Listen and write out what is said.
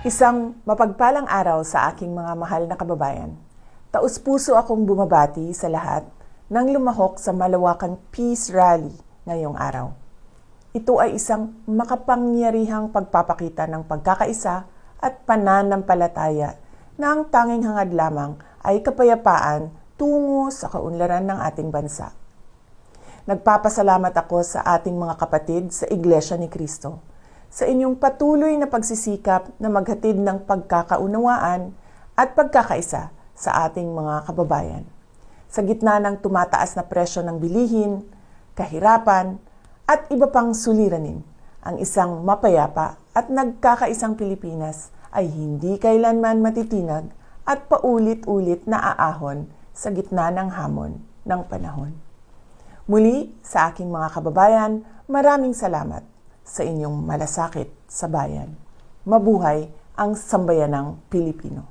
Isang mapagpalang araw sa aking mga mahal na kababayan. Taus-puso akong bumabati sa lahat nang lumahok sa malawakang Peace Rally ngayong araw. Ito ay isang makapangyarihang pagpapakita ng pagkakaisa at pananampalataya na ang tanging hangad lamang ay kapayapaan tungo sa kaunlaran ng ating bansa. Nagpapasalamat ako sa ating mga kapatid sa Iglesia ni Cristo sa inyong patuloy na pagsisikap na maghatid ng pagkakaunawaan at pagkakaisa sa ating mga kababayan. Sa gitna ng tumataas na presyo ng bilihin, kahirapan, at iba pang suliranin, ang isang mapayapa at nagkakaisang Pilipinas ay hindi kailanman matitinag at paulit-ulit na aahon sa gitna ng hamon ng panahon. Muli, sa aking mga kababayan, maraming salamat sa inyong malasakit sa bayan. Mabuhay ang sambayanang Pilipino.